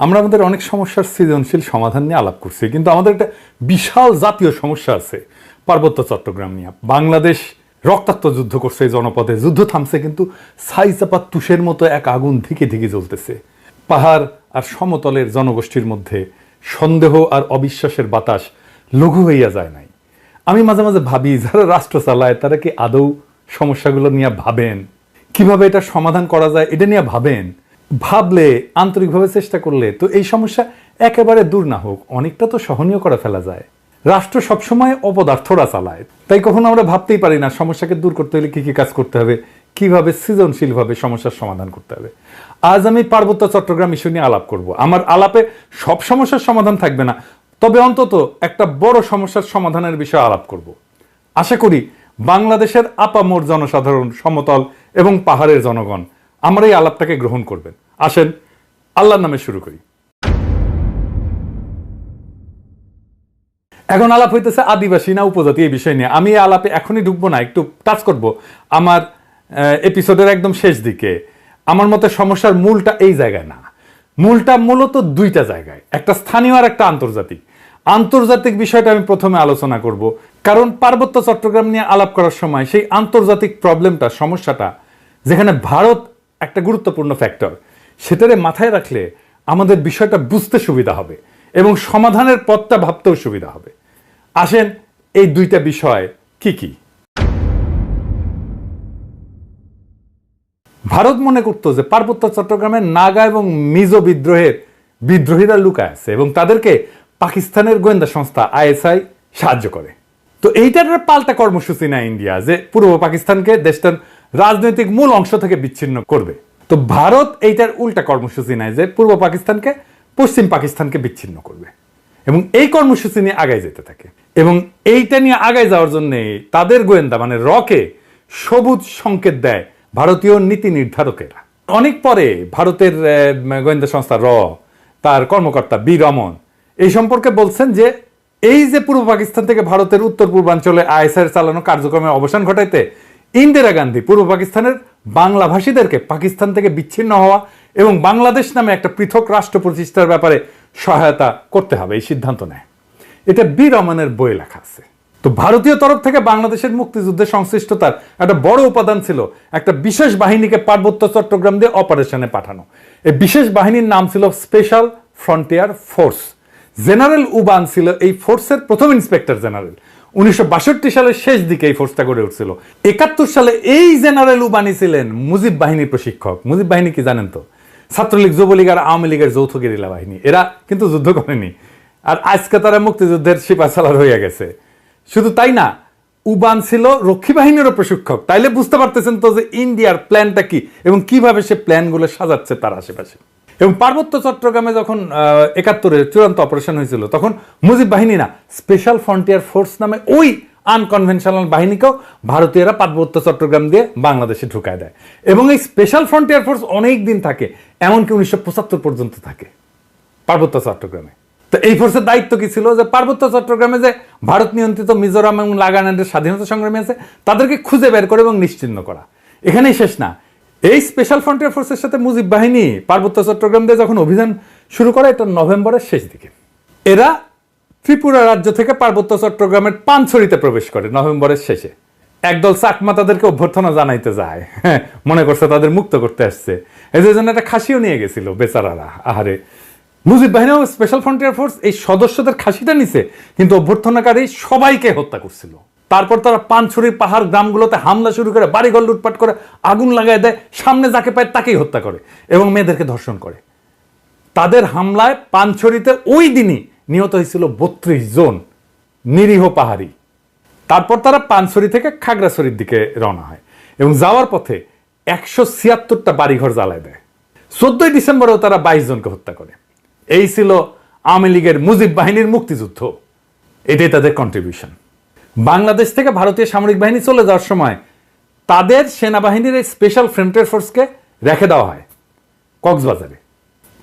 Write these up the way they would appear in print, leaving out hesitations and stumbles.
আমরা আমাদের অনেক সমস্যার সৃজনশীল সমাধান নিয়ে আলাপ করছি, কিন্তু আমাদের একটা বিশাল জাতীয় সমস্যা আছে পার্বত্য চট্টগ্রাম নিয়ে। বাংলাদেশ রক্তাক্ত যুদ্ধ করছে এই জনপদে, যুদ্ধ থামছে কিন্তু ছাইচাপা তুষের মতো এক আগুন ধিকে ধিকে জ্বলতেছে। পাহাড় আর সমতলের জনগোষ্ঠীর মধ্যে সন্দেহ আর অবিশ্বাসের বাতাস লঘু হইয়া যায় নাই। আমি মাঝে মাঝে ভাবি, যারা রাষ্ট্র চালায় তারা কি আদৌ সমস্যাগুলো নিয়ে ভাবেন? কিভাবে এটা সমাধান করা যায় এটা নিয়ে ভাবেন? ভাবলে, আন্তরিকভাবে চেষ্টা করলে তো এই সমস্যা একেবারে দূর না হোক, অনেকটা তো সহনীয় করে ফেলা যায়। রাষ্ট্র সবসময় অপদার্থরা চালায়, তাই কখনো আমরা ভাবতেই পারি না সমস্যাকে দূর করতে হলে কি কি কাজ করতে হবে, কিভাবে সৃজনশীলভাবে সমস্যার সমাধান করতে হবে। আজ আমি পার্বত্য চট্টগ্রাম ইস্যু নিয়ে আলাপ করব। আমার আলাপে সব সমস্যার সমাধান থাকবে না, তবে অন্তত একটা বড় সমস্যার সমাধানের বিষয়ে আলাপ করব। আশা করি বাংলাদেশের আপামর জনসাধারণ, সমতল এবং পাহাড়ের জনগণ আমার এই আলাপটাকে গ্রহণ করবেন। আসেন আল্লাহর নামে শুরু করি। এখন আলাপ হইতেছে আদিবাসী না উপজাতি এই বিষয় নিয়ে। আমি এই আলাপে এখনই ঢুকবো না, একটু টাচ করব আমার এপিসোডের একদম শেষ দিকে। আমার মতে সমস্যার মূলটা এই জায়গায় না, মূলটা মূলত দুইটা জায়গায়, একটা স্থানীয় আর একটা আন্তর্জাতিক। আন্তর্জাতিক বিষয়টা আমি প্রথমে আলোচনা করব, কারণ পার্বত্য চট্টগ্রাম নিয়ে আলাপ করার সময় সেই আন্তর্জাতিক প্রবলেমটা, সমস্যাটা, যেখানে ভারত একটা গুরুত্বপূর্ণ ফ্যাক্টর, সেটারে মাথায় রাখলে আমাদের বিষয়টা বুঝতে সুবিধা হবে এবং সমাধানের পথটা ভাবতেও সুবিধা হবে। আসেন এই দুইটা বিষয় কি কি। ভারত মনে করতো যে পার্বত্য চট্টগ্রামের নাগা এবং মিজো বিদ্রোহীরা লুকায় আছে এবং তাদেরকে পাকিস্তানের গোয়েন্দা সংস্থা আইএসআই সাহায্য করে। তো এইটার পাল্টা কর্মসূচি নেয় ইন্ডিয়া, যে পূর্ব পাকিস্তানকে দেশটার রাজনৈতিক মূল অংশ থেকে বিচ্ছিন্ন করবে। তো ভারত এইটার উল্টা কর্মসূচি নেয় যে পূর্ব পাকিস্তানকে পশ্চিম পাকিস্তানকে বিচ্ছিন্ন করবে এবং এই কর্মসূচি নিয়ে আগায় যেতে থাকে। এবং এইটা নিয়ে আগায় যাওয়ার জন্য তাদের গোয়েন্দা মানে রকে সবুজ সংকেত দেয় ভারতীয় নীতি নির্ধারকেরা। অনেক পরে ভারতের গোয়েন্দা সংস্থা তার কর্মকর্তা বি রমন এই সম্পর্কে বলছেন যে এই যে পূর্ব পাকিস্তান থেকে ভারতের উত্তর পূর্বাঞ্চলে আইএসআই চালানো কার্যক্রমের অবসান ঘটাইতে ইন্দিরা গান্ধী পূর্ব পাকিস্তানের বাংলাভাষীদেরকে পাকিস্তান থেকে বিচ্ছিন্ন হওয়া এবং বাংলাদেশ নামে একটা পৃথক রাষ্ট্র প্রতিষ্ঠার ব্যাপারে সহায়তা করতে হবে এই সিদ্ধান্ত নেয়। এটা বি রমনের বই লেখা আছে। তো ভারতীয় তরফ থেকে বাংলাদেশের মুক্তিযুদ্ধে সংশ্লিষ্টতার একটা বড় উপাদান ছিল একটা বিশেষ বাহিনীকে পার্বত্য চট্টগ্রাম দিয়ে অপারেশনে পাঠানো। এই বিশেষ বাহিনীর নাম ছিল special frontier force. General Uban ছিল এই ফোর্সের প্রথম ইন্সপেক্টর জেনারেল। 1962 সালের শেষ দিকে এই ফোর্সটা গড়ে উঠছিল। 71 সালে এই জেনারেল উবানি ছিলেন মুজিব বাহিনীর প্রশিক্ষক। মুজিব বাহিনী কি জানেন তো? ছাত্রলীগ, যুবলীগ আর আওয়ামী লীগের যৌথ গেরিলা বাহিনী। এরা কিন্তু যুদ্ধ করেনি, আর আজকে তারা মুক্তিযুদ্ধের সিপাহসালার হয়ে গেছে। শুধু তাই না, উবান ছিল রক্ষী বাহিনীরও প্রশিক্ষক। তাইলে বুঝতে পারতেছেন তো যে ইন্ডিয়ার প্ল্যানটা কি এবং কিভাবে সে প্ল্যানগুলো সাজাচ্ছে তার আশেপাশে। এবং পার্বত্য চট্টগ্রামে যখন 71-এর চূড়ান্ত অপারেশন হয়েছিল, তখন মুজিব বাহিনী না, স্পেশাল ফ্রন্টিয়ার ফোর্স নামে ওই আনকনভেনশনাল বাহিনীকেও ভারতীয়রা পার্বত্য চট্টগ্রাম দিয়ে বাংলাদেশে ঢুকায় দেয়। এবং এই স্পেশাল ফ্রন্টিয়ার ফোর্স অনেক দিন থাকে, এমনকি 1975 পর্যন্ত থাকে পার্বত্য চট্টগ্রামে। তো এই ফোর্সের দায়িত্ব কি ছিল? যে পার্বত্য চট্টগ্রামে যে ভারত নিয়ন্ত্রিত মিজোরাম এবং নাগাল্যান্ডের স্বাধীনতা সংগ্রামী আছে তাদেরকে খুঁজে বের করে এবং নিশ্চিহ্ন করা। এখানেই শেষ না, এই স্পেশাল ফ্রন্টিয়ার ফোর্সের সাথে মুজিব বাহিনী পার্বত্য চট্টগ্রাম দিয়ে যখন অভিযান শুরু করে, এটা নভেম্বরের শেষ দিকে। এরা ত্রিপুরা রাজ্য থেকে পার্বত্য চট্টগ্রামের পানছড়িতে প্রবেশ করে নভেম্বরের শেষে। একদল চাকমা তাদেরকে অভ্যর্থনা জানাইতে যায়, মনে করছে তাদের মুক্ত করতে আসছে। এই জন্য একটা খাসিও নিয়ে গেছিল বেচারারা। আহারে, মুজিব বাহিনী ও স্পেশাল ফ্রন্টিয়ার ফোর্স এই সদস্যদের খাসিটা নিছে, কিন্তু অভ্যর্থনাকারী সবাইকে হত্যা করছিল। তারপর তারা পানছড়ির পাহাড় গ্রামগুলোতে হামলা শুরু করে, বাড়িঘর লুটপাট করে, আগুন লাগাই দেয়, সামনে যাকে পায় তাকেই হত্যা করে এবং মেয়েদেরকে ধর্ষণ করে। তাদের হামলায় পানছড়িতে ওই দিনই নিহত হয়েছিল 32 জন নিরীহ পাহাড়ি। তারপর তারা পানছড়ি থেকে খাগড়াছড়ির দিকে রওনা হয় এবং যাওয়ার পথে 176টা বাড়িঘর জ্বালায় দেয়। 14 ডিসেম্বরেও তারা 22 জনকে হত্যা করে। এই ছিল আওয়ামী লীগের মুজিব বাহিনীর মুক্তিযুদ্ধ। এটাই তাদের কন্ট্রিবিউশন। বাংলাদেশ থেকে ভারতীয় সামরিক বাহিনী চলে যাওয়ার সময় তাদের সেনাবাহিনীর এই স্পেশাল ফ্রন্টিয়ার ফোর্সকে রেখে দেওয়া হয় কক্সবাজারে।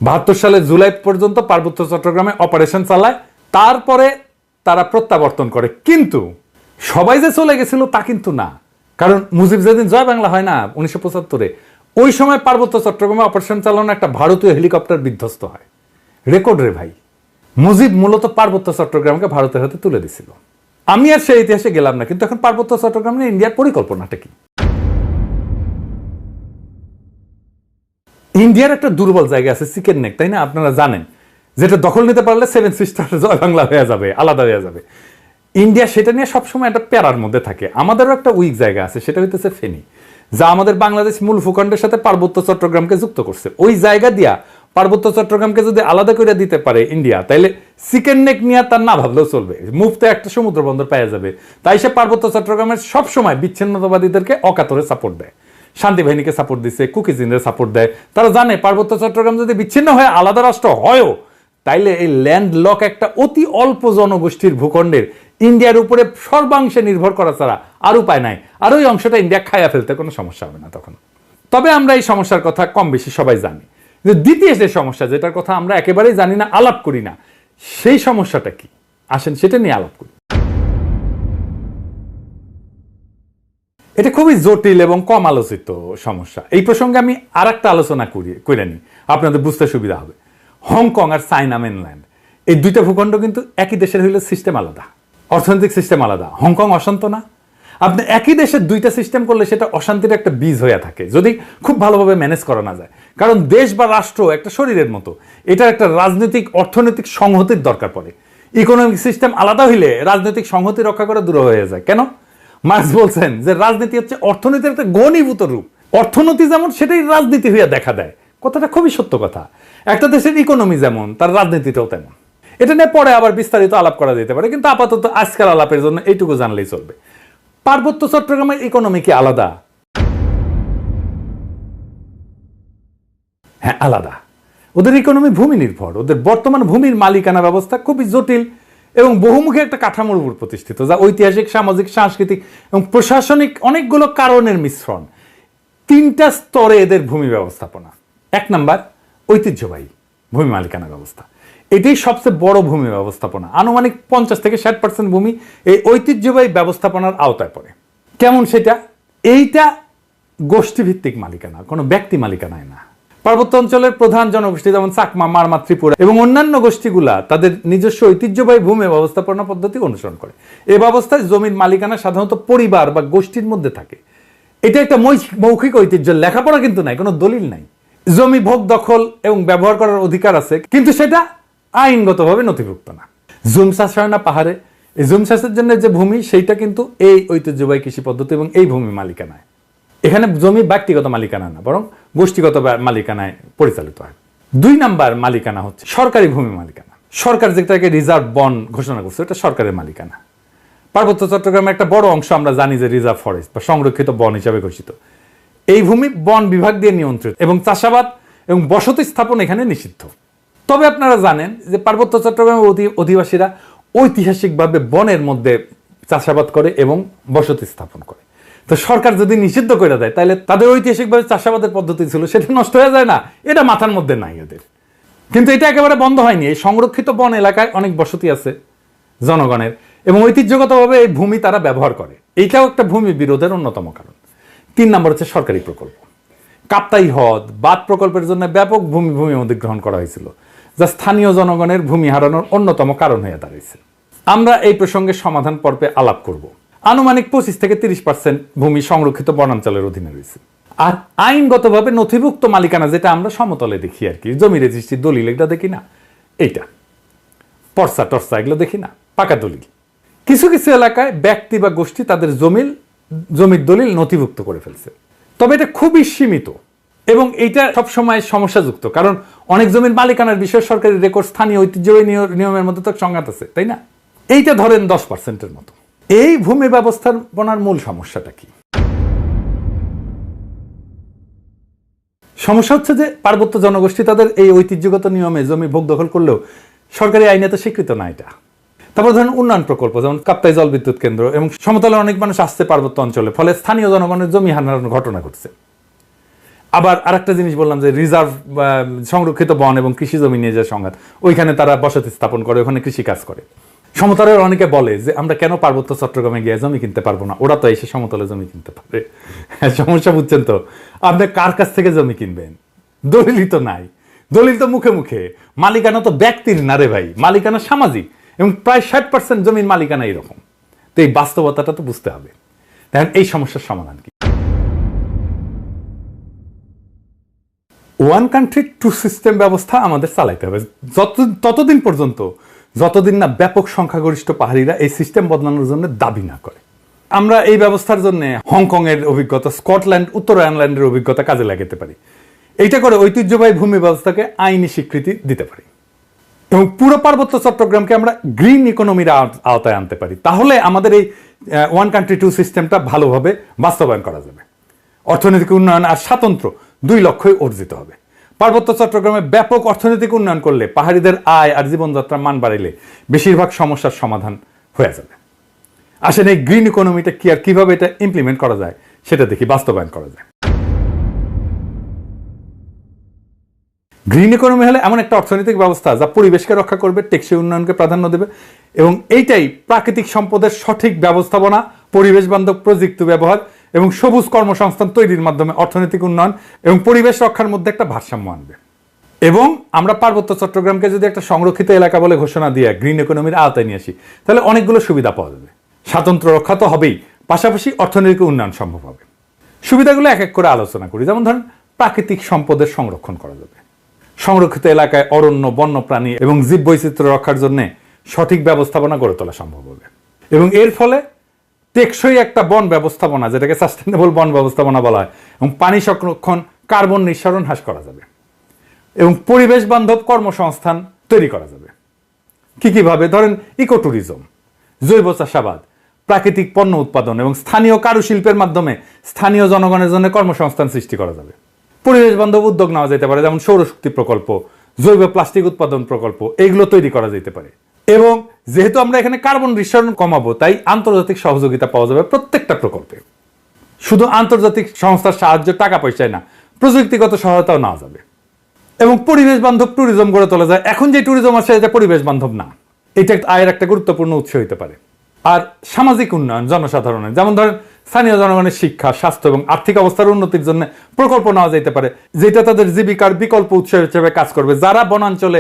72 সালের জুলাই পর্যন্ত পার্বত্য চট্টগ্রামে অপারেশন চালায়। তারপরে তারা প্রত্যাবর্তন করে। কিন্তু সবাই যে চলে গেছিল তা কিন্তু না, কারণ মুজিব যেদিন জয় বাংলা হয় না 1975-এ, ওই সময় পার্বত্য চট্টগ্রামে অপারেশন চালানো একটা ভারতীয় হেলিকপ্টার বিধ্বস্ত হয় রেকর্ড রে ভাই। মুজিব মূলত পার্বত্য চট্টগ্রামকে ভারতের হাতে তুলে দিছিল। আমি আর সেই ইতিহাসে গেলাম না, কিন্তু এখন পার্বত্য চট্টগ্রাম নিয়ে ইন্ডিয়ার পরিকল্পনাটা কি? ইন্ডিয়ার একটা দুর্বল জায়গা আছে চিকেন নেক, তাই না? আপনারা জানেন, যেটা দখল নিতে পারলে সেভেন সিস্টার জয় বাংলা হয়ে যাবে, আলাদা হয়ে যাবে। ইন্ডিয়া সেটা নিয়ে সবসময় একটা প্যারার মধ্যে থাকে। আমাদেরও একটা উইক জায়গা আছে, সেটা হইতেছে ফেনী, যা আমাদের বাংলাদেশ মূল ভূখণ্ডের সাথে পার্বত্য চট্টগ্রামকে যুক্ত করছে। ওই জায়গা দিয়া পার্বত্য চট্টগ্রামকে যদি আলাদা করে দিতে পারে ইন্ডিয়া, তাইলে চিকেন নেক নিয়ে তার না ভাবলেও চলবে, মুফতে একটা সমুদ্র বন্দর পাওয়া যাবে। তাই সে পার্বত্য চট্টগ্রামের সবসময় বিচ্ছিন্নতাবাদীদেরকে অকাতরে সাপোর্ট দেয়, শান্তি বাহিনীকে সাপোর্ট দিচ্ছে, কুকিজিনদের সাপোর্ট দেয়। তারা জানে পার্বত্য চট্টগ্রাম যদি বিচ্ছিন্ন হয়ে আলাদা রাষ্ট্র হয়ও, তাইলে এই ল্যান্ড লক একটা অতি অল্প জনগোষ্ঠীর ভূখণ্ডের ইন্ডিয়ার উপরে সর্বাংশে নির্ভর করা ছাড়া আর উপায় নাই। আর ওই অংশটা ইন্ডিয়া খাইয়া ফেলতে কোনো সমস্যা হবে না তখন। তবে আমরা এই সমস্যার কথা কম বেশি সবাই জানি। যে দ্বিতীয় যে সমস্যা, যেটার কথা আমরা একেবারেই জানি না, আলাপ করি না, সেই সমস্যাটা কি? আসেন সেটা নিয়ে আলাপ করি। এটা খুবই জটিল এবং কম আলোচিত সমস্যা। এই প্রসঙ্গে আমি আর একটা আলোচনা করে নিই, আপনাদের বুঝতে সুবিধা হবে। হংকং আর চায়না মেনল্যান্ড, এই দুইটা ভূখণ্ড কিন্তু একই দেশের হইলে সিস্টেম আলাদা, অর্থনৈতিক সিস্টেম আলাদা। হংকং অশান্ত না? আপনি একই দেশের দুইটা সিস্টেম করলে সেটা অশান্তির একটা বীজ হয়ে থাকে, যদি খুব ভালোভাবে ম্যানেজ করা না যায়। কারণ দেশ বা রাষ্ট্র একটা শরীরের মতো, এটার একটা রাজনৈতিক অর্থনৈতিক সংহতির দরকার পড়ে। ইকোনমিক সিস্টেম আলাদা হইলে রাজনৈতিক সংহতি রক্ষা করা দূর হয়ে যায়। কেন? মার্কস বলছেন যে রাজনীতি হচ্ছে অর্থনীতির একটা ঘনীভূত রূপ। অর্থনীতি যেমন, সেটাই রাজনীতি হইয়া দেখা দেয়। কথাটা খুবই সত্য কথা। একটা দেশের ইকোনমি যেমন, তার রাজনীতিটাও তেমন। এটা নিয়ে পরে আবার বিস্তারিত আলাপ করা যেতে পারে, কিন্তু আপাতত আজকাল আলাপের জন্য এইটুকু জানলেই চলবে। পার্বত্য চট্টগ্রামের ইকোনমি কি আলাদা? হ্যাঁ, আলাদা। ওদের ইকোনমি ভূমি নির্ভর। ওদের বর্তমান ভূমির মালিকানা ব্যবস্থা খুবই জটিল এবং বহুমুখী একটা কাঠামোর উপর প্রতিষ্ঠিত, যা ঐতিহাসিক, সামাজিক, সাংস্কৃতিক এবং প্রশাসনিক অনেকগুলো কারণের মিশ্রণ। তিনটা স্তরে এদের ভূমি ব্যবস্থাপনা। এক নাম্বার, ঐতিহ্যবাহী ভূমি মালিকানা ব্যবস্থা। এটাই সবচেয়ে বড় ভূমি ব্যবস্থাপনা। আনুমানিক 50 থেকে 60% ভূমি এই ঐতিহ্যবাহী ব্যবস্থাপনার আওতায় পড়ে। কেমন সেটা? এইটা গোষ্ঠীভিত্তিক মালিকানা, কোনো ব্যক্তি মালিকানায় না। পার্বত্য অঞ্চলের প্রধান জনগোষ্ঠী যেমন চাকমা, মারমা, ত্রিপুরা এবং অন্যান্য গোষ্ঠীগুলা তাদের নিজস্ব ঐতিহ্যবাহী ভূমি ব্যবস্থাপনা পদ্ধতি অনুসরণ করে। এই ব্যবস্থায় জমির মালিকানা সাধারণত পরিবার বা গোষ্ঠীর মধ্যে থাকে। এটা একটা মৌখিক ঐতিহ্য, লেখাপড়া কিন্তু নাই, কোনো দলিল নাই। জমি ভোগ, দখল এবং ব্যবহার করার অধিকার আছে, কিন্তু সেটা আইনগতভাবে নথিভুক্ত না। জুম চাষ হয় না পাহাড়ে, এই জুম চাষের জন্য যে ভূমি, সেইটা কিন্তু এই ঐতিহ্যবাহী কৃষি পদ্ধতি এবং এই ভূমি মালিকানায়। এখানে জমি ব্যক্তিগত মালিকানা না, বরং গোষ্ঠীগত মালিকানায় পরিচালিত হয়। 2 নাম্বার মালিকানা হচ্ছে সরকারি ভূমি মালিকানা। সরকার যেটাকে রিজার্ভ বন ঘোষণা করছে, এটা সরকারের মালিকানা। পার্বত্য চট্টগ্রামের একটা বড় অংশ আমরা জানি যে রিজার্ভ ফরেস্ট বা সংরক্ষিত বন হিসাবে ঘোষিত। এই ভূমি বন বিভাগ দিয়ে নিয়ন্ত্রিত এবং চাষাবাদ এবং বসতি স্থাপন এখানে নিষিদ্ধ। তবে আপনারা জানেন যে পার্বত্য চট্টগ্রামের অধিবাসীরা ঐতিহাসিকভাবে বনের মধ্যে চাষাবাদ করে এবং বসতি স্থাপন করে। তো সরকার যদি নিষিদ্ধ করে দেয়, তাহলে তাদের ঐতিহাসিকভাবে চাষাবাদের পদ্ধতি ছিল, সেটা নষ্ট হয়ে যায় না? এটা মাথার মধ্যে নাই ওদের। কিন্তু এটা একেবারে বন্ধ হয়নি। এই সংরক্ষিত বন এলাকায় অনেক বসতি আছে জনগণের এবং ঐতিহ্যগতভাবে এই ভূমি তারা ব্যবহার করে। এইটাও একটা ভূমি বিরোধের অন্যতম কারণ। 3 নম্বর হচ্ছে সরকারি প্রকল্প। কাপ্তাই হ্রদ বাঁধ প্রকল্পের জন্য ব্যাপক ভূমি অধিগ্রহণ করা হয়েছিল, যা স্থানীয় জনগণের ভূমি হারানোর অন্যতম কারণ হয়ে দাঁড়িয়েছে। আমরা এই প্রসঙ্গে সমাধান পর্বে আলাপ করব। আনুমানিক 25 থেকে 30% ভূমি সংরক্ষিত বনাঞ্চলের অধীনে রয়েছে। আর আইনগতভাবে নথিভুক্ত মালিকানা, যেটা আমরা সমতলে দেখি আর কি, জমি রেজিস্ট্রি, দলিল, এগুলো দেখি না, এইটা পর্চা টর্চা এগুলো দেখি না, পাকা দলিল। কিছু কিছু এলাকায় ব্যক্তি বা গোষ্ঠী তাদের জমির দলিল নথিভুক্ত করে ফেলছে, তবে এটা খুবই সীমিত এবং এইটা সবসময় সমস্যাযুক্ত। কারণ অনেক জমির মালিকানার বিষয়ে সরকারি রেকর্ড, স্থানীয় ঐতিহ্যবাহী নিয়মের মধ্যে তো সংঘাত আছে, তাই না? এইটা ধরেন 10%-এর মতো। এই ভূমি ব্যবস্থাপনার মূল সমস্যাটা কি? সমস্যা হচ্ছে যে পার্বত্য জনগোষ্ঠী তাদের এই ঐতিহ্যগত নিয়মে জমি ভোগ দখল করলেও সরকারি আইনে তো স্বীকৃত না এটা। তারপর ধরেন উন্নয়ন প্রকল্প, যেমন কাপ্তাই জল বিদ্যুৎ কেন্দ্র এবং সমতলে অনেক মানুষ আসছে পার্বত্য অঞ্চলে, ফলে স্থানীয় জনগণের জমি হারানোর ঘটনা ঘটছে। আবার আরেকটা জিনিস বললাম যে রিজার্ভ সংরক্ষিত বন এবং কৃষি জমি নিয়ে যে সংঘাত, ওইখানে তারা বসতি স্থাপন করে, ওখানে কৃষি কাজ করে। সমতলের অনেকে বলে যে আমরা কেন পার্বত্য চট্টগ্রামে গিয়ে জমি কিনতে পারবো না, ওরা তো এসে সমতলে জমি কিনতে পারে। সমস্যা বুঝছেন তো? আপনি কার কাছ থেকে জমি কিনবেন? দলিলই তো নাই। দলিল তো মুখে মুখে, মালিকানা তো ব্যক্তির না রে ভাই, মালিকানা সামাজিক, এবং প্রায় 60% জমির মালিকানা এরকম। তো এই বাস্তবতাটা তো বুঝতে হবে। দেখেন এই সমস্যার সমাধান কি? ওয়ান কান্ট্রি টু সিস্টেম ব্যবস্থা আমাদের চালাইতে হবে ততদিন পর্যন্ত যতদিন না ব্যাপক সংখ্যাগরিষ্ঠ পাহাড়িরা এই সিস্টেম বদলানোর জন্য দাবি না করে। আমরা এই ব্যবস্থার জন্য হংকং এর অভিজ্ঞতা, স্কটল্যান্ড, উত্তর আয়ারল্যান্ডের অভিজ্ঞতা কাজে লাগাতে পারি। এইটা করে ঐতিহ্যবাহী ভূমি ব্যবস্থাকে আইনি স্বীকৃতি দিতে পারি এবং পুরো পার্বত্য চট্টগ্রামকে আমরা গ্রিন ইকোনমির আওতায় আনতে পারি। তাহলে আমাদের এই ওয়ান কান্ট্রি টু সিস্টেমটা ভালোভাবে বাস্তবায়ন করা যাবে। অর্থনৈতিক উন্নয়ন আর স্বাতন্ত্র্য 2 লক্ষ্যই অর্জিত হবে। পার্বত্য চট্টগ্রামে ব্যাপক অর্থনৈতিক উন্নয়ন করলে, পাহাড়িদের আয় আর জীবনযাত্রার মান বাড়াইলে বেশিরভাগ সমস্যার সমাধান হয়ে যাবে। আসেন এই গ্রিন ইকোনমিটা কি আর কিভাবে এটা ইমপ্লিমেন্ট করা যায় সেটা দেখি, বাস্তবায়ন করা যায়। গ্রিন ইকোনমি হলে এমন একটা অর্থনৈতিক ব্যবস্থা যা পরিবেশকে রক্ষা করবে, টেকসই উন্নয়নকে প্রাধান্য দেবে এবং এইটাই প্রাকৃতিক সম্পদের সঠিক ব্যবস্থাপনা, পরিবেশ বান্ধব প্রযুক্তি ব্যবহার এবং সবুজ কর্মসংস্থান তৈরির মাধ্যমে অর্থনৈতিক উন্নয়ন এবং পরিবেশ রক্ষার মধ্যে একটা ভারসাম্য আনবে। এবং আমরা পার্বত্য চট্টগ্রামকে যদি একটা সংরক্ষিত এলাকা বলে ঘোষণা দিয়ে গ্রিন ইকোনমির আওতায় নিয়ে আসি, তাহলে অনেকগুলো সুবিধা পাওয়া যাবে। স্বাতন্ত্র্য রক্ষা তো হবেই, পাশাপাশি অর্থনৈতিক উন্নয়ন সম্ভব হবে। সুবিধাগুলো এক এক করে আলোচনা করি। যেমন ধরেন, প্রাকৃতিক সম্পদের সংরক্ষণ করা যাবে। সংরক্ষিত এলাকায় অরণ্য, বন্যপ্রাণী এবং জীববৈচিত্র্য রক্ষার জন্য সঠিক ব্যবস্থাপনা গড়ে তোলা সম্ভব হবে এবং এর ফলে টেকসই একটা বন ব্যবস্থাপনা, যেটাকে সাস্টেনেবল বন ব্যবস্থাপনা বলা হয়, এবং পানি সংরক্ষণ, কার্বন নিঃসরণ হ্রাস করা যাবে এবং পরিবেশ বান্ধব কর্মসংস্থান তৈরি করা যাবে। কিভাবে? ধরেন ইকো ট্যুরিজম, জৈব চাষাবাদ, প্রাকৃতিক পণ্য উৎপাদন এবং স্থানীয় কারুশিল্পের মাধ্যমে স্থানীয় জনগণের জন্য কর্মসংস্থান সৃষ্টি করা যাবে। পরিবেশ বান্ধব উদ্যোগ নেওয়া যেতে পারে, যেমন সৌরশক্তি প্রকল্প, জৈব প্লাস্টিক উৎপাদন প্রকল্প, এইগুলো তৈরি করা যেতে পারে। এবং যেহেতু আমরা এখানে কার্বন নিঃসরণ কমাবো, তাই আন্তর্জাতিক সহযোগিতা পাওয়া যাবে প্রত্যেকটা প্রকল্পে। শুধু আন্তর্জাতিক সংস্থার সাহায্য, টাকা পয়সায় না, প্রযুক্তিগত সহায়তাও নেওয়া যাবে এবং পরিবেশ বান্ধব ট্যুরিজম গড়ে তোলা যায়। এখন যে ট্যুরিজম আছে এটা পরিবেশ বান্ধব না, এটা আয়ের একটা গুরুত্বপূর্ণ উৎস হতে পারে। আর সামাজিক উন্নয়ন, জনসাধারণের, যেমন ধরেন স্থানীয় জনগণের শিক্ষা, স্বাস্থ্য এবং আর্থিক অবস্থার উন্নতির জন্য প্রকল্প নেওয়া যেতে পারে, যেটা তাদের জীবিকার বিকল্প উৎস হিসেবে কাজ করবে। যারা বনাঞ্চলে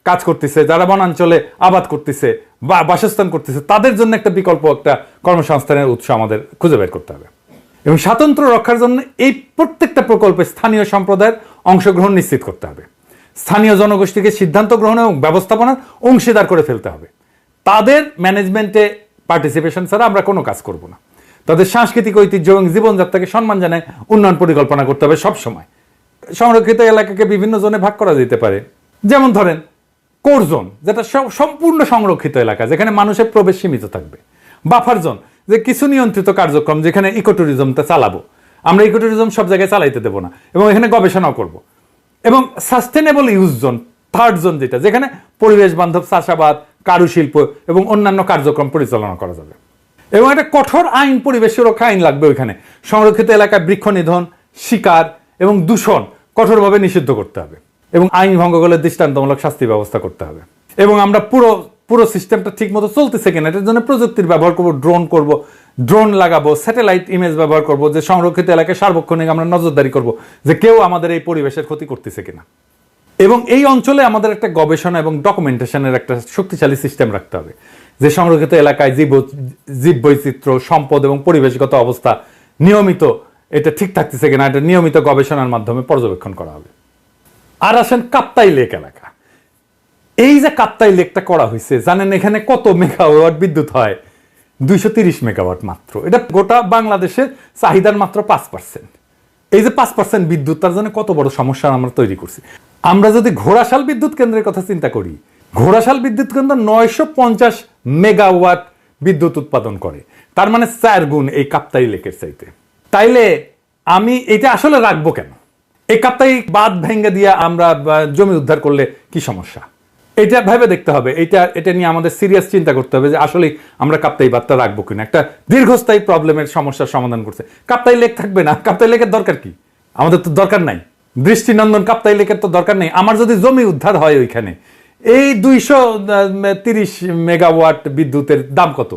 কাজ করতেছে, যারা বনাঞ্চলে আবাদ করতেছে বা বাসস্থান করতেছে, তাদের জন্য একটা বিকল্প, একটা কর্মসংস্থানের উৎস আমাদের খুঁজে বের করতে হবে। এবং স্বাতন্ত্র্য রক্ষার জন্য এই প্রত্যেকটা প্রকল্পে স্থানীয় সম্প্রদায়ের অংশগ্রহণ নিশ্চিত করতে হবে। স্থানীয় জনগোষ্ঠীকে সিদ্ধান্ত গ্রহণ এবং ব্যবস্থাপনার অংশীদার করে ফেলতে হবে। তাদের ম্যানেজমেন্টে পার্টিসিপেশন ছাড়া আমরা কোনো কাজ করব না। তাদের সাংস্কৃতিক ঐতিহ্য এবং জীবনযাত্রাকে সম্মান জানায় উন্নয়ন পরিকল্পনা করতে হবে সব সময়। সংরক্ষিত এলাকাকে বিভিন্ন জোনে ভাগ করা যেতে পারে। যেমন ধরেন কোর জোন, যেটা সম্পূর্ণ সংরক্ষিত এলাকা, যেখানে মানুষের প্রবেশ সীমিত থাকবে। বাফার জোন, যে কিছু নিয়ন্ত্রিত কার্যক্রম, যেখানে ইকো ট্যুরিজমটা চালাবো। আমরা ইকো ট্যুরিজম সব জায়গায় চালাইতে দেবো না এবং এখানে গবেষণাও করব। এবং sustainable use zone, third zone, যেখানে পরিবেশ বান্ধব চাষাবাদ, কারুশিল্প এবং অন্যান্য কার্যক্রম পরিচালনা করা যাবে। এবং একটা কঠোর আইন, পরিবেশ সুরক্ষা আইন লাগবে ওইখানে। সংরক্ষিত এলাকায় বৃক্ষ নিধন, শিকার এবং দূষণ কঠোরভাবে নিষিদ্ধ করতে হবে এবং আইন ভঙ্গ করলে দৃষ্টান্তমূলক শাস্তি ব্যবস্থা করতে হবে। এবং আমরা পুরো সিস্টেমটা ঠিক মতো চলতেছে কিনা এটার জন্য প্রযুক্তির ব্যবহার করব, ড্রোন লাগাবো, স্যাটেলাইট ইমেজ ব্যবহার করব, যে সংরক্ষিত এলাকায় সার্বক্ষণিক আমরা নজরদারি করব যে কেউ আমাদের এই পরিবেশের ক্ষতি করতেছে কিনা। এবং এই অঞ্চলে আমাদের একটা গবেষণা এবং ডকুমেন্টেশনের একটা শক্তিশালী সিস্টেম রাখতে হবে, যে সংরক্ষিত এলাকায় জীববৈচিত্র্য, সম্পদ এবং পরিবেশগত অবস্থা নিয়মিত এটা ঠিক থাকতেছে কিনা, এটা নিয়মিত গবেষণার মাধ্যমে পর্যবেক্ষণ করা হবে। আর আসেন কাপ্তাই লেক এলাকা। এই যে কাপ্তাই লেকটা করা হয়েছে, জানেন এখানে কত মেগাওয়াট বিদ্যুৎ হয়? 230 মেগাওয়াট মাত্র। এটা গোটা বাংলাদেশের চাহিদার মাত্র 5%। এই যে 5% বিদ্যুৎ, তার জন্য কত বড় সমস্যা আমরা তৈরি করছি। আমরা যদি ঘোড়াশাল বিদ্যুৎ কেন্দ্রের কথা চিন্তা করি, ঘোড়াশাল বিদ্যুৎ কেন্দ্র 950 মেগাওয়াট বিদ্যুৎ উৎপাদন করে, তার মানে 4 গুণ এই কাপ্তাই লেকের চাইতে। তাইলে আমি এটা আসলে রাখবো কেন? এই কাপ্তাই বাঁধ ভেঙে দিয়ে আমরা জমি উদ্ধার করলে কি সমস্যা? এটা ভেবে দেখতে হবে। এটা নিয়ে আমাদের সিরিয়াস চিন্তা করতে হবে যে আসলে আমরা কাপ্তাই বাঁধটা রাখবো কিনা। একটা দীর্ঘস্থায়ী প্রবলেমের সমস্যার সমাধান করছে। কাপ্তাই লেক থাকবে না, কাপ্তাই লেকের দরকার কি? আমাদের তো দরকার নাই। দৃষ্টিনন্দন কাপ্তাই লেকের তো দরকার নেই। আমার যদি জমি উদ্ধার হয় ওইখানে, এই 230 মেগাওয়াট বিদ্যুতের দাম কত?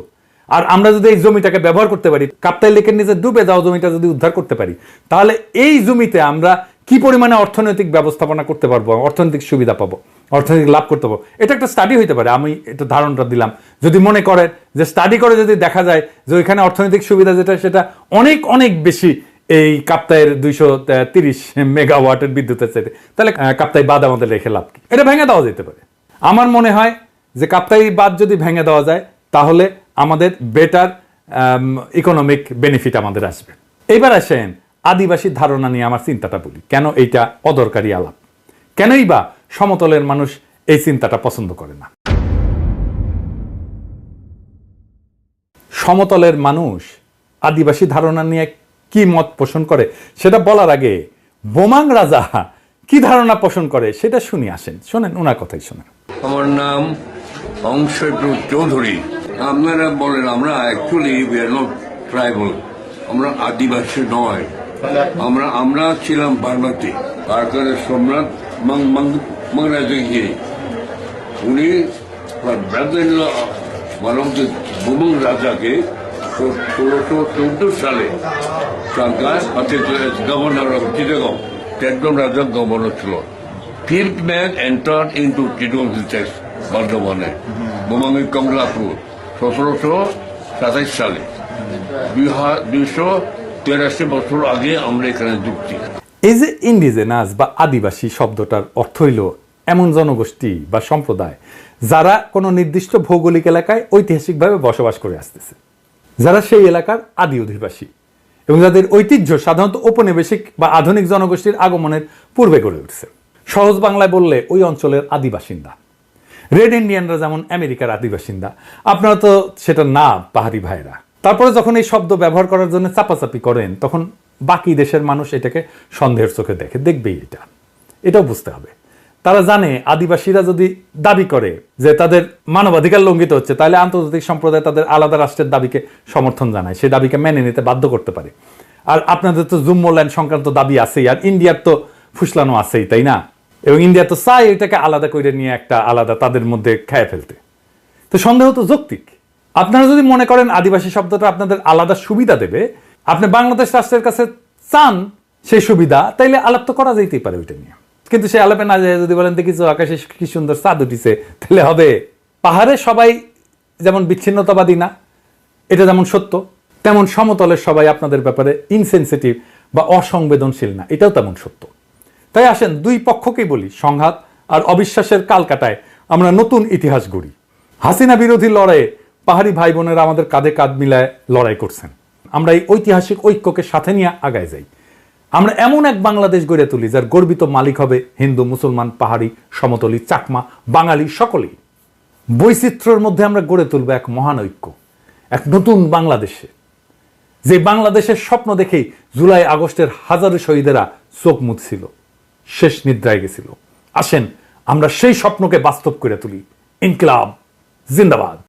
আর আমরা যদি এই জমিটাকে ব্যবহার করতে পারি, কাপ্তাই লেকের নিচে ডুবে যাওয়া জমিটা যদি উদ্ধার করতে পারি, তাহলে এই জমিতে আমরা কি পরিমাণে অর্থনৈতিক ব্যবস্থাপনা করতে পারবো, অর্থনৈতিক সুবিধা পাবো, অর্থনৈতিক লাভ করতে পারবো, এটা একটা স্টাডি হইতে পারে। আমি এটা ধারণাটা দিলাম। যদি মনে করেন যে স্টাডি করে যদি দেখা যায় যে ওইখানে অর্থনৈতিক সুবিধা যেটা সেটা অনেক অনেক বেশি এই কাপ্তাইয়ের 230 মেগাওয়াটের বিদ্যুতের চাইতে, তাহলে কাপ্তাই বাঁধ আমাদের রেখে লাভ কি? এটা ভেঙে দেওয়া যেতে পারে। আমার মনে হয় যে কাপ্তাই বাঁধ যদি ভেঙে দেওয়া যায় তাহলে আমাদের বেটার ইকোনমিক বেনিফিট আমাদের আসবে। এইবার আসেন আদিবাসী ধারণা নিয়ে আমার চিন্তাটা বলি, কেন এইটা অদরকারি আলাপ, কেনই বা সমতলের মানুষ এই চিন্তাটা পছন্দ করে না। সমতলের মানুষ আদিবাসী ধারণা নিয়ে কি মত পোষণ করে সেটা বলার আগে বোমাং রাজা কি ধারণা পোষণ করে সেটা শুনি, আসেন শোনেন, ওনার কথাই শোনেন। আমার নাম অংশটু চৌধুরী। আপনারা বলেন আমরা actually we are not tribal, আমরা আদিবাসী নয়, আমরা ছিলাম বার্মাতে। কারকারের সম্রাট মাংরাজগিরি উনি বোমাং রাজাকে 1614 সালে গভর্নর অফ চিটাগং, চারজন রাজার গভর্নর ছিল। Fifth man entered into Chittagong Hills, বর্ধমানে, বোমাঙ্গের কমলাপুর 1727 সালে। 283 বছর আগে আমরা এখানে যুক্তি। এই যে ইন্ডিজেনাস বা আদিবাসী শব্দটার অর্থ হইল এমন জনগোষ্ঠী বা সম্প্রদায় যারা কোনো নির্দিষ্ট ভৌগোলিক এলাকায় ঐতিহাসিকভাবে বসবাস করে আসতেছে, যারা সেই এলাকার আদি অধিবাসী এবং যাদের ঐতিহ্য সাধারণত ঔপনিবেশিক বা আধুনিক জনগোষ্ঠীর আগমনের পূর্বে গড়ে উঠছে। সহজ বাংলায় বললে ওই অঞ্চলের আদিবাসিন্দা। রেড ইন্ডিয়ানরা যেমন আমেরিকার আদিবাসিন্দা, আপনারা তো সেটা না পাহাড়ি ভাইরা। তারপরে যখন এই শব্দ ব্যবহার করার জন্য চাপাচাপি করেন তখন বাকি দেশের মানুষ এটাকে সন্দেহের চোখে দেখবেই। এটাও বুঝতে হবে। তারা জানে আদিবাসীরা যদি দাবি করে যে তাদের মানবাধিকার লঙ্ঘিত হচ্ছে, তাহলে আন্তর্জাতিক সম্প্রদায় তাদের আলাদা রাষ্ট্রের দাবিকে সমর্থন জানায়, সেই দাবিকে মেনে নিতে বাধ্য করতে পারে। আর আপনাদের তো জুম্মল্যান্ড সংক্রান্ত দাবি আছেই, আর ইন্ডিয়ার তো ফুসলানো আছেই, তাই না? এবং ইন্ডিয়া তো চায় এটাকে আলাদা করে নিয়ে একটা আলাদা তাদের মধ্যে খেয়ে ফেলতে। তো সন্দেহ তো যৌক্তিক। আপনারা যদি মনে করেন আদিবাসী শব্দটা আপনাদের আলাদা সুবিধা দেবে, আপনি বাংলাদেশ রাষ্ট্রের কাছে চান সেই সুবিধা, তাইলে আলাপ তো করা যেতেই পারে ওইটা নিয়ে। কিন্তু সে আলাপে না যায় যদি বলেন দেখিস আকাশে কি সুন্দর চাঁদ উঠিছে, তাহলে হবে। পাহাড়ে সবাই যেমন বিচ্ছিন্নতাবাদী না, এটা যেমন সত্য, তেমন সমতলের সবাই আপনাদের ব্যাপারে ইনসেনসিটিভ বা অসংবেদনশীল না, এটাও তেমন সত্য। তাই আসেন দুই পক্ষকেই বলি, সংঘাত আর অবিশ্বাসের কালকাটায় আমরা নতুন ইতিহাস গড়ি। হাসিনা বিরোধী লড়াইয়ে পাহাড়ি ভাই বোনেরা আমাদের কাঁধে কাঁধ মিলায় লড়াই করছেন। আমরা এই ঐতিহাসিক ঐক্যকে সাথে নিয়ে আগায় যাই। আমরা এমন এক বাংলাদেশ গড়ে তুলি যার গর্বিত মালিক হবে হিন্দু, মুসলমান, পাহাড়ি, সমতলী, চাকমা, বাঙালি সকলেই। বৈচিত্র্যের মধ্যে আমরা গড়ে তুলব এক মহান ঐক্য, এক নতুন বাংলাদেশে, যে বাংলাদেশের স্বপ্ন দেখেই জুলাই আগস্টের হাজারো শহীদেরা চোখ মুছছিল, শেষ নিদ্রায় গেছিল। আসেন আমরা সেই স্বপ্নকে বাস্তব করে তুলি। ইনকিলাব জিন্দাবাদ।